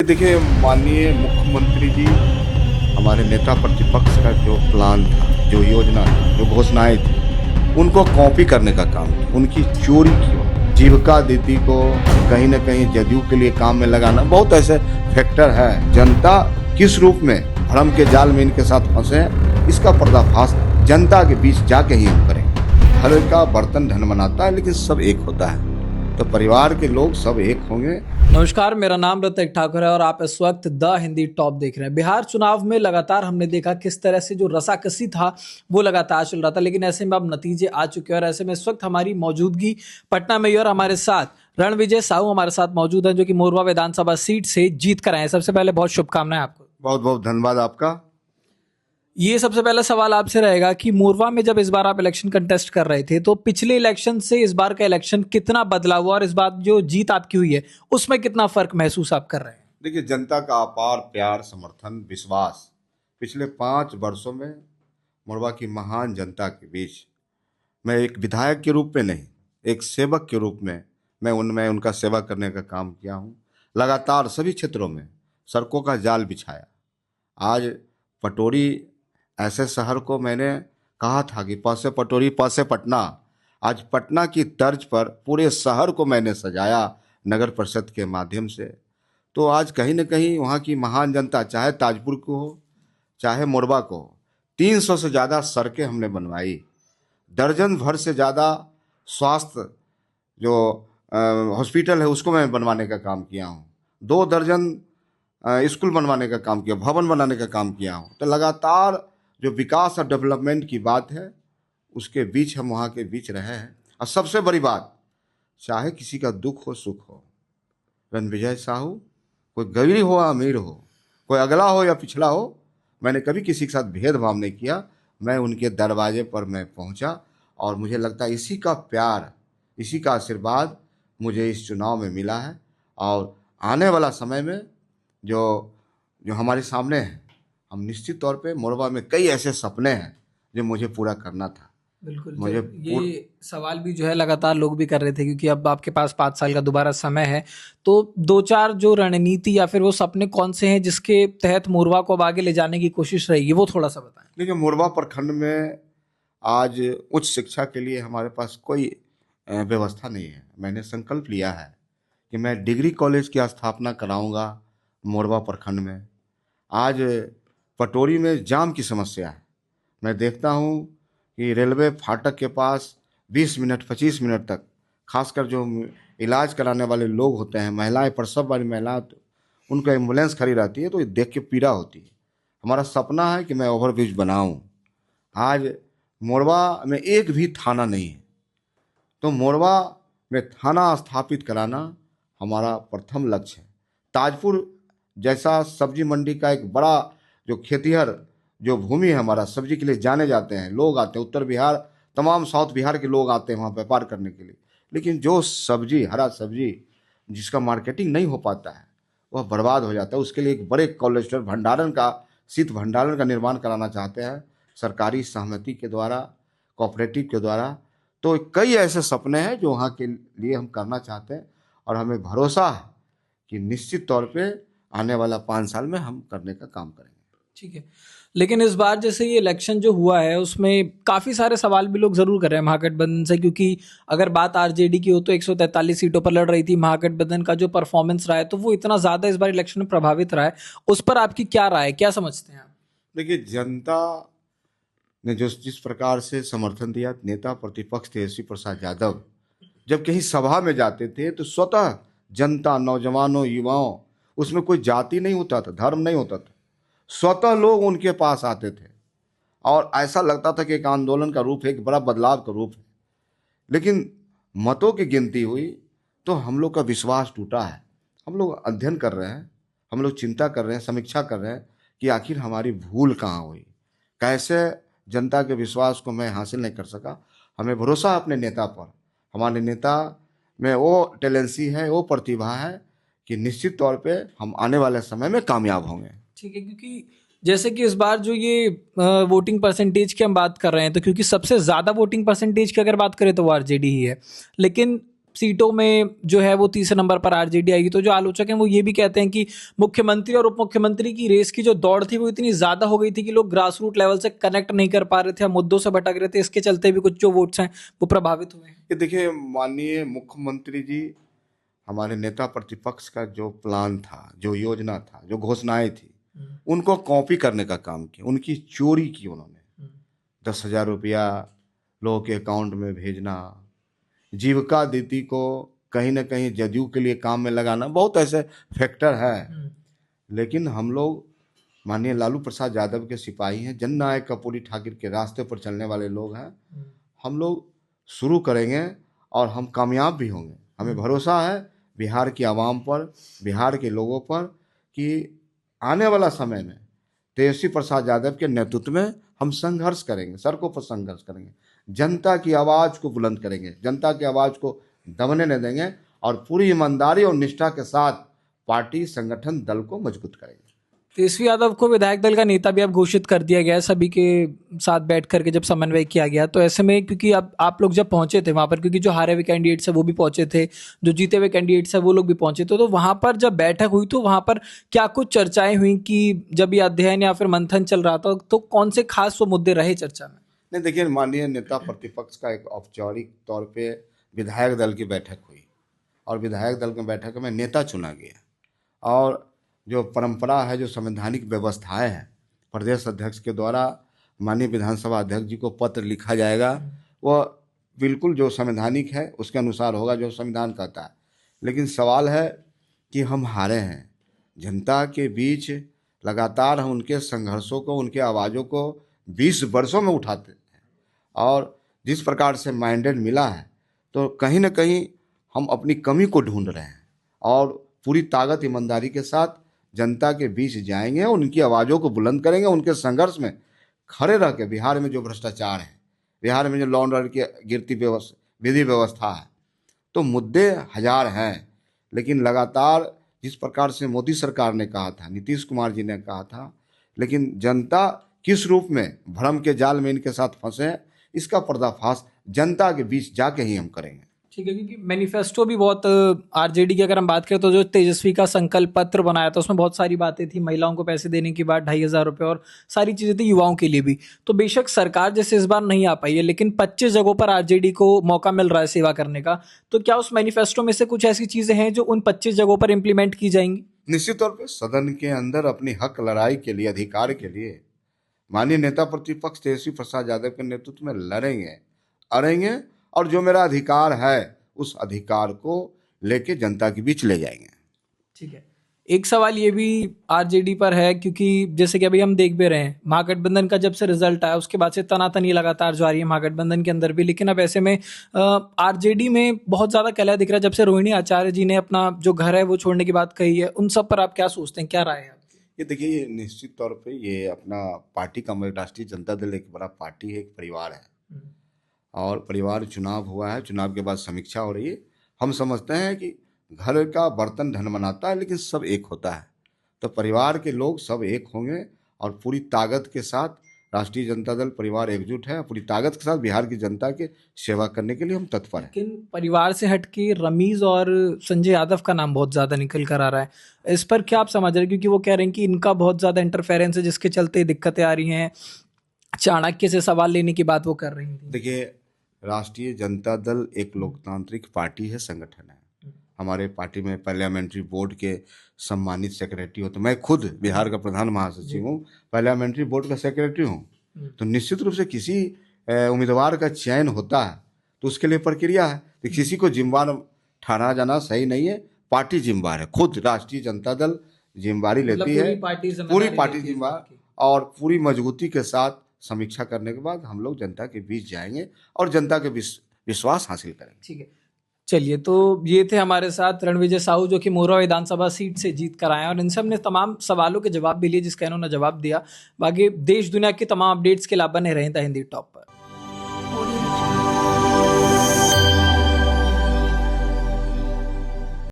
देखिए माननीय मुख्यमंत्री जी हमारे नेता प्रतिपक्ष का जो प्लान था, जो योजना थी, जो घोषणाएं थी, उनको कॉपी करने का काम किया, उनकी चोरी की। जीविका दीदी को कहीं ना कहीं जदयू के लिए काम में लगाना, बहुत ऐसे फैक्टर है। जनता किस रूप में भ्रम के जाल में इनके साथ फंसे हैं, इसका पर्दाफाश जनता के बीच जाके ही हम करेंगे। हर का बर्तन ढन बनाता है, लेकिन सब एक होता है, तो परिवार के लोग सब एक होंगे। नमस्कार, मेरा नाम ऋतिक ठाकुर है और आप इस वक्त द हिंदी टॉप देख रहे हैं। बिहार चुनाव में लगातार हमने देखा किस तरह से जो रसाकसी था वो लगातार चल रहा था, लेकिन ऐसे में अब नतीजे आ चुके हैं और ऐसे में इस वक्त हमारी मौजूदगी पटना में और हमारे साथ रणविजय साहू हमारे साथ मौजूद हैं, जो कि मोरवा विधानसभा सीट से जीत कर आए हैं। सबसे पहले बहुत शुभकामनाएं आपको। बहुत बहुत धन्यवाद आपका। ये सबसे पहला सवाल आपसे रहेगा कि मोरवा में जब इस बार आप इलेक्शन कंटेस्ट कर रहे थे तो पिछले इलेक्शन से इस बार का इलेक्शन कितना बदला हुआ और इस बार जो जीत आपकी हुई है उसमें कितना फर्क महसूस आप कर रहे हैं? देखिए, जनता का अपार प्यार, समर्थन, विश्वास पिछले 5 वर्षों में मोरवा की महान जनता के बीच मैं एक विधायक के रूप में नहीं, एक सेवक के रूप में मैं उनका सेवा करने का काम किया हूँ। लगातार सभी क्षेत्रों में सड़कों का जाल बिछाया। आज पटोरी ऐसे शहर को मैंने कहा था कि प से पटोरी प से पटना, आज पटना की तर्ज पर पूरे शहर को मैंने सजाया नगर परिषद के माध्यम से। तो आज कहीं न कहीं वहाँ की महान जनता, चाहे ताजपुर को हो चाहे मोरबा को हो, 300 से ज़्यादा सड़कें हमने बनवाई, दर्जन भर से ज़्यादा स्वास्थ्य जो हॉस्पिटल है उसको मैं बनवाने का काम किया हूँ, 2 दर्जन स्कूल बनवाने का काम किया, भवन बनाने का काम किया हूँ। तो लगातार जो विकास और डेवलपमेंट की बात है उसके बीच हम वहाँ के बीच रहे हैं। और सबसे बड़ी बात, चाहे किसी का दुख हो सुख हो, रणविजय साहू कोई गरीब हो या अमीर हो, कोई अगला हो या पिछड़ा हो, मैंने कभी किसी के साथ भेदभाव नहीं किया। मैं उनके दरवाजे पर मैं पहुँचा और मुझे लगता है इसी का प्यार, इसी का आशीर्वाद मुझे इस चुनाव में मिला है। और आने वाला समय में जो हमारे सामने है, हम निश्चित तौर पे मोरबा में कई ऐसे सपने हैं जो मुझे पूरा करना था। बिल्कुल, मुझे ये सवाल भी जो है लगातार लोग भी कर रहे थे, क्योंकि अब आपके पास 5 साल का दोबारा समय है, तो 2-4 जो रणनीति या फिर वो सपने कौन से हैं जिसके तहत मोरवा को अब आगे ले जाने की कोशिश रहेगी, वो थोड़ा सा बताएं। देखिए, मोरबा प्रखंड में आज उच्च शिक्षा के लिए हमारे पास कोई व्यवस्था नहीं है। मैंने संकल्प लिया है कि मैं डिग्री कॉलेज की स्थापना कराऊंगा मोरबा प्रखंड में। आज पटोरी में जाम की समस्या है। मैं देखता हूँ कि रेलवे फाटक के पास 20 मिनट 25 मिनट तक, खासकर जो इलाज कराने वाले लोग होते हैं, महिलाएं, प्रसव वाली महिलाएं, तो उनको एम्बुलेंस खड़ी रहती है, तो ये देख के पीड़ा होती है। हमारा सपना है कि मैं ओवरब्रिज बनाऊं। आज मोरबा में एक भी थाना नहीं है, तो मोरबा में थाना स्थापित कराना हमारा प्रथम लक्ष्य है। ताजपुर जैसा सब्जी मंडी का एक बड़ा जो खेतिहर जो भूमि है, हमारा सब्जी के लिए जाने जाते हैं, लोग आते हैं, उत्तर बिहार, तमाम साउथ बिहार के लोग आते हैं वहाँ व्यापार करने के लिए, लेकिन जो सब्जी, हरा सब्जी जिसका मार्केटिंग नहीं हो पाता है वह बर्बाद हो जाता है। उसके लिए एक बड़े कोल्ड स्टोर भंडारण का, शीत भंडारण का निर्माण कराना चाहते हैं सरकारी सहमति के द्वारा, कोऑपरेटिव के द्वारा। तो कई ऐसे सपने हैं जो वहाँ के लिए हम करना चाहते हैं और हमें भरोसा है कि निश्चित तौर पे आने वाला 5 साल में हम करने का काम करेंगे। ठीक है, लेकिन इस बार जैसे ये इलेक्शन जो हुआ है उसमें काफ़ी सारे सवाल भी लोग ज़रूर कर रहे हैं महागठबंधन से, क्योंकि अगर बात आरजेडी की हो तो 143 सीटों पर लड़ रही थी। महागठबंधन का जो परफॉर्मेंस रहा है तो वो इतना ज़्यादा इस बार इलेक्शन में प्रभावित रहा है, उस पर आपकी क्या राय है, क्या समझते हैं आप? देखिए, जनता ने जिस प्रकार से समर्थन दिया, नेता प्रतिपक्ष तेजस्वी प्रसाद यादव जब कहीं सभा में जाते थे तो स्वतः जनता, नौजवानों, युवाओं, उसमें कोई जाति नहीं होता था, धर्म नहीं होता था, स्वतः लोग उनके पास आते थे और ऐसा लगता था कि एक आंदोलन का रूप है, एक बड़ा बदलाव का रूप है। लेकिन मतों की गिनती हुई तो हम लोग का विश्वास टूटा है। हम लोग अध्ययन कर रहे हैं, हम लोग चिंता कर रहे हैं, समीक्षा कर रहे हैं कि आखिर हमारी भूल कहाँ हुई, कैसे जनता के विश्वास को मैं हासिल नहीं कर सका। हमें भरोसा है अपने नेता पर, हमारे नेता में वो टैलेंसी है, वो प्रतिभा है कि निश्चित तौर पे हम आने वाले समय में कामयाब होंगे। ठीक है, क्योंकि जैसे कि इस बार जो ये वोटिंग परसेंटेज की हम बात कर रहे हैं, तो क्योंकि सबसे ज़्यादा वोटिंग परसेंटेज की अगर बात करें तो वो आरजेडी ही है, लेकिन सीटों में जो है वो तीसरे नंबर पर आरजेडी आएगी। तो जो आलोचक हैं वो ये भी कहते हैं कि मुख्यमंत्री और उप मुख्यमंत्री की रेस की जो दौड़ थी वो इतनी ज्यादा हो गई थी कि लोग ग्रास रूट लेवल से कनेक्ट नहीं कर पा रहे थे, मुद्दों से भटक रहे थे, इसके चलते भी कुछ जो वोट्स हैं वो प्रभावित हुए हैं। ये देखिए, माननीय मुख्यमंत्री जी, हमारे नेता प्रतिपक्ष का जो प्लान था, जो योजना था, जो घोषणाएं थी, उनको कॉपी करने का काम किया, उनकी चोरी की उन्होंने। 10,000 रुपया लोगों के अकाउंट में भेजना, जीविका दीदी को कहीं ना कहीं जदयू के लिए काम में लगाना, बहुत ऐसे फैक्टर है। लेकिन हम लोग माननीय लालू प्रसाद यादव के सिपाही हैं, जननायक कर्पूरी ठाकुर के रास्ते पर चलने वाले लोग हैं। हम लोग शुरू करेंगे और हम कामयाब भी होंगे। हमें भरोसा है बिहार की आवाम पर, बिहार के लोगों पर, कि आने वाला समय में तेजस्वी प्रसाद यादव के नेतृत्व में हम संघर्ष करेंगे, सड़कों पर संघर्ष करेंगे, जनता की आवाज़ को बुलंद करेंगे, जनता की आवाज़ को दबने नहीं देंगे और पूरी ईमानदारी और निष्ठा के साथ पार्टी संगठन दल को मजबूत करेंगे। तेजस्वी यादव को विधायक दल का नेता भी अब घोषित कर दिया गया है, सभी के साथ बैठ करके जब समन्वय किया गया। तो ऐसे में क्योंकि अब आप लोग जब पहुंचे थे वहां पर, क्योंकि जो हारे हुए कैंडिडेट्स है वो भी पहुंचे थे, जो जीते हुए कैंडिडेट्स है वो लोग भी पहुंचे थे, तो वहां पर जब बैठक हुई तो वहां पर क्या कुछ चर्चाएं हुई कि जब ये अध्ययन या फिर मंथन चल रहा था तो कौन से खास वो मुद्दे रहे चर्चा में? नहीं, देखिए, माननीय नेता प्रतिपक्ष का एक औपचारिक तौर पे विधायक दल की बैठक हुई और विधायक दल की बैठक में नेता चुना गया। और जो परंपरा है, जो संवैधानिक व्यवस्थाएं हैं, प्रदेश अध्यक्ष के द्वारा माननीय विधानसभा अध्यक्ष जी को पत्र लिखा जाएगा, वह बिल्कुल जो संवैधानिक है उसके अनुसार होगा, जो संविधान कहता है। लेकिन सवाल है कि हम हारे हैं, जनता के बीच लगातार हम उनके संघर्षों को, उनके आवाज़ों को 20 वर्षों में उठाते हैं और जिस प्रकार से मैंडेट मिला है तो कहीं ना कहीं हम अपनी कमी को ढूंढ रहे हैं और पूरी ताकत ईमानदारी के साथ जनता के बीच जाएंगे, उनकी आवाज़ों को बुलंद करेंगे, उनके संघर्ष में खड़े रह के। बिहार में जो भ्रष्टाचार है, बिहार में जो लॉ एंड ऑर्डर की गिरती विधि व्यवस्था है, तो मुद्दे हजार हैं। लेकिन लगातार जिस प्रकार से मोदी सरकार ने कहा था, नीतीश कुमार जी ने कहा था, लेकिन जनता किस रूप में भ्रम के जाल में इनके साथ फंसे हैं, इसका पर्दाफाश जनता के बीच जाके ही हम करेंगे। ठीक है, क्योंकि मैनिफेस्टो भी बहुत, आरजेडी की अगर हम बात करें तो जो तेजस्वी का संकल्प पत्र बनाया था उसमें बहुत सारी बातें थी, महिलाओं को पैसे देने की बात, 2,500 रुपये और सारी चीज़ें थी युवाओं के लिए भी। तो बेशक सरकार जैसे इस बार नहीं आ पाई है, लेकिन 25 जगहों पर आरजेडी को मौका मिल रहा है सेवा करने का। तो क्या उस मैनिफेस्टो में से कुछ ऐसी चीज़ें हैं जो उन 25 जगहों पर इम्प्लीमेंट की जाएंगी? निश्चित तौर पर सदन के अंदर अपनी हक लड़ाई के लिए, अधिकार के लिए माननीय नेता प्रतिपक्ष तेजस्वी प्रसाद यादव के नेतृत्व में लड़ेंगे, अड़ेंगे और जो मेरा अधिकार है उस अधिकार को लेके जनता के बीच ले जाएंगे। ठीक है, एक सवाल ये भी आरजेडी पर है, क्योंकि जैसे कि अभी हम देख भी रहे हैं महागठबंधन का जब से रिजल्ट आया उसके बाद से तनातनी लगातार जारी है महागठबंधन के अंदर भी। लेकिन अब ऐसे में आरजेडी में बहुत ज़्यादा कलह दिख रहा है जब से रोहिणी आचार्य जी ने अपना जो घर है वो छोड़ने की बात कही है। उन सब पर आप क्या सोचते हैं, क्या राय है? ये देखिए, ये निश्चित तौर पे ये अपना पार्टी का, राष्ट्रीय जनता दल एक बड़ा पार्टी है, एक परिवार है और परिवार चुनाव हुआ है, चुनाव के बाद समीक्षा हो रही है। हम समझते हैं कि घर का बर्तन धन बनाता है, लेकिन सब एक होता है। तो परिवार के लोग सब एक होंगे और पूरी ताकत के साथ राष्ट्रीय जनता दल परिवार एकजुट है, पूरी ताकत के साथ बिहार की जनता के सेवा करने के लिए हम तत्पर हैं। लेकिन परिवार से हटके रमीज और संजय यादव का नाम बहुत ज़्यादा निकल कर आ रहा है, इस पर क्या आप समझ रहे हैं? क्योंकि वो कह रहे हैं कि इनका बहुत ज़्यादा इंटरफेरेंस है जिसके चलते दिक्कतें आ रही हैं, चाणक्य से सवाल लेने की बात वो कर रही थी। देखिए, राष्ट्रीय जनता दल एक लोकतांत्रिक पार्टी है, संगठन है। हमारे पार्टी में पार्लियामेंट्री बोर्ड के सम्मानित सेक्रेटरी हो, तो मैं खुद बिहार का प्रधान महासचिव हूँ, पार्लियामेंट्री बोर्ड का सेक्रेटरी हूँ। तो निश्चित रूप से किसी उम्मीदवार का चयन होता है तो उसके लिए प्रक्रिया है, तो किसी को जिम्मेवार ठहराया जाना सही नहीं है। पार्टी जिम्मेवार है, खुद राष्ट्रीय जनता दल जिम्मेवारी लेती है, पूरी पार्टी जिम्मेवार, और पूरी मजबूती के साथ समीक्षा करने के बाद हम लोग जनता के बीच जाएंगे और जनता के विश्वास हासिल करेंगे। ठीक है, चलिए, तो ये थे हमारे साथ रणविजय साहू जो कि मोरवा विधानसभा सीट से जीत कर आए हैं और इनसे हमने तमाम सवालों के जवाब भी लिए जिसका इन्होंने जवाब दिया। बाकी देश दुनिया की तमाम अपडेट्स के लिए आप बने रहें द हिंदी टॉप पर।